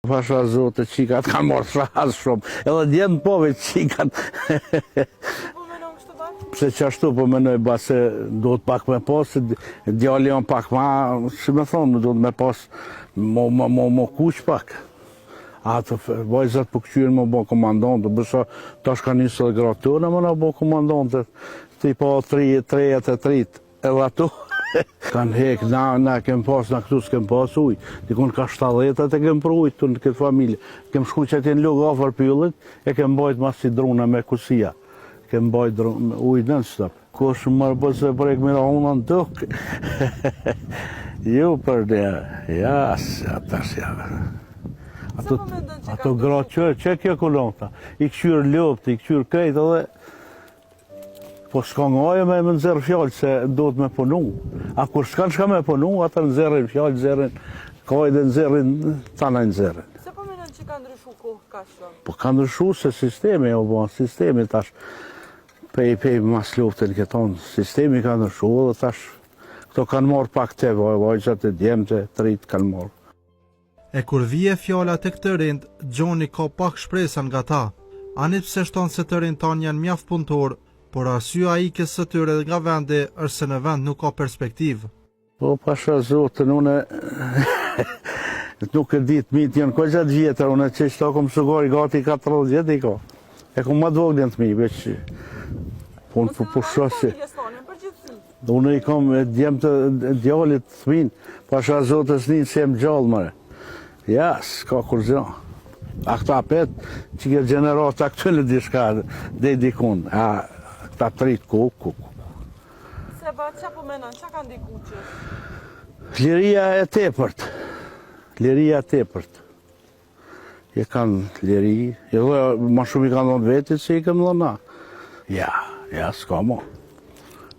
Pasha zote, qikat kanë marrë shahas shumë, edhe djemë pove qikat. Po menon kështu ba? Pse që ashtu po menoj ba se do të pak me pas, djali janë pak ma, si me thonë, do të me pas, mo kuq pak. Atë vajzat po këqyrën më bo komandante, bësa tash ka 20 gradë më në bo komandante, ti po 3 edhe ato. Kanë hek, na kem pas, na këtu s'kem pas uj. Dikun ka 70 e kem për ujt të në këtë familje. Kem shku që t'jen lugë afer pyllit, e kem bajt mas si druna me kusia. Kem bajt uj në stop. Kush mërë bëse për e këmira unë në tukë. Ju për dhe, atash ja. Ato gra që kjo kolonta. I këshyrë lopët, i këshyrë krejtë edhe. Po s'ka ngaje me nëzirë fjallë se do të me punu. A kur s'kan shka me punu, ata nëzirën fjallë, nëzirën kaj dhe nëzirën, tana nëzirën. Se po menon që ka ndryshu kohë ka shumë? Po ka ndryshu se sistemi, sistemi tash, pej mas luftën këton, sistemi ka ndryshu dhe tash, këto kanë marrë pak te vajzat e djemët e të rritë kanë marrë. E kur vije fjalla të këtë rind, Gjoni ka pak shpresa nga ta. Anit pse shtonë se të rind tanë janë mjaft punëtor, por arsyeja ikjes së tyre nga vendi është se në vend nuk ka perspektivë. Po pasha zotën, une nuk e ditë mitë janë ko gjatë vjetër, une që shto kom sugari gati 40 vjetë i ka. E kom ma dvoglën të mi, veç punë për pushosi. Une i kom djemë të djallit të minë, pasha zotës një se më gjallë mëre. Ja, s'ka kur zja. A këta petë që ke generata këtë në dishka dhe i dikun. Ta trit kuk. Se ba, që po menon, që ka ndiku që? Liria e tepërt. Liria e tepërt. Je kanë liri, ma shumë i kanë dhënë vetit se i kanë dhënë na. Ja, s'ka mo.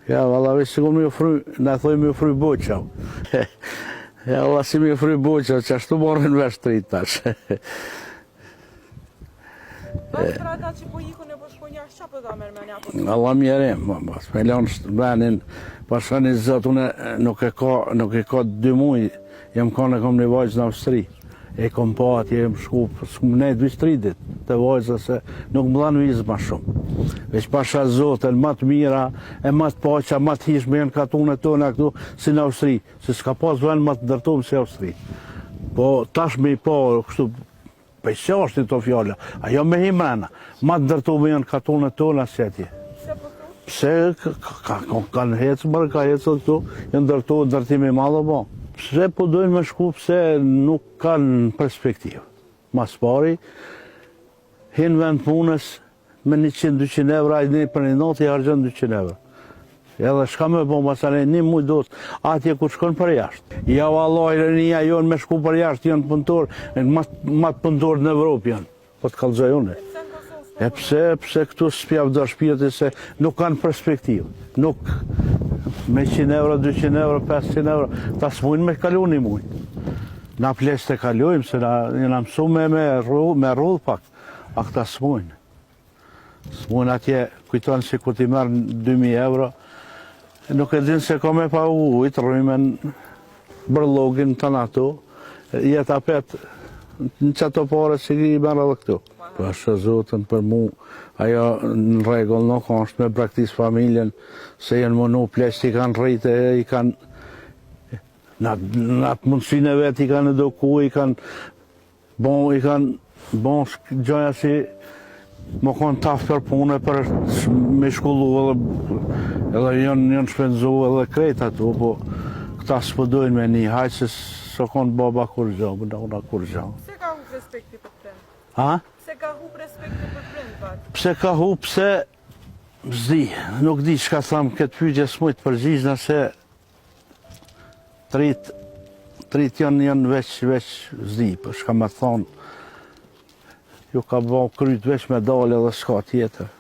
Ja, valla veç se ku me ofru, ne thoi me ofru boqa. Ja, valla si me ofru boqa, që ashtu morën vesh trit tash. Bashkë ata që po ikun e po shkojnë jashtë, që po da mërë me një apo? Allah mjerim, me lanë venin, pasha një zëtë, une nuk e ka 2 muj, jem ka në kom një vajzë në Austri. E kom pa atje, jem shku, s'kum nejt vizë 3 dit, të vajzë se nuk më dhanë vizë ma shumë. Veç pasha zotën, matë mira, e matë paqa, matë hishme jenë katune tona këtu, si në Austri, se s'ka pas venë matë dërtumë si Austri. Po tash me i pa, kështu, për se është të fjalla, ajo me himrena, ma të ndërtu me janë katone tona si atje. Se po tu? Pse kanë hecë mërë, ka hecë këtu, janë ndërtu ndërtimi madhë bo. Pse po dojnë me shku, pse nuk kanë perspektivë. Mas pari, hinë vend punës me 100-200 euro, a i për një notë i hargjën 200 euro. Edhe shka me po masane, një muj dosë, atje ku shkon për jashtë. Ja vallaj, rënia jonë me shku për jashtë, janë pëntor, matë pëntor në Evropë janë, po të kalëzoj une. E pse këtu s'pjavë do shpirti se nuk kanë perspektivë. Nuk me 100 euro, 200 euro, 500 euro, ta s'mujnë me kalu një muj. Na ples të kalujmë, se na mësu me rrudh pak, a këta s'mujnë. S'mujnë atje, kujtonë si ku ti merë 2000 euro, nuk e din se ka me pa ujtë, rrimen bërlogin të në ato, jetë apet në qëto pare që i merë edhe këtu. Pasha zotën për mu, ajo në regull nuk është me praktisë familjen, se jenë mënu pleqë i kanë rritë, i kanë, në atë mundësin e vetë i kanë eduku, i kanë bon gjoja si më konë tafë për punë për me shkullu edhe janë shpenzu edhe krejt ato, po këta s'pëdojnë me një hajtë se së konë baba kur gjo, bëna kur gjo. Pse ka hu respekti për prind? Ha? Pse ka hu respekti për prind, batë? Pse ka hu, pse zdi, nuk di që ka thamë këtë pyqe s'mujtë përgjizna se trit janë veç zdi, për shka me thonë, ju ka bo kryt veç me dalë edhe s'ka tjetër.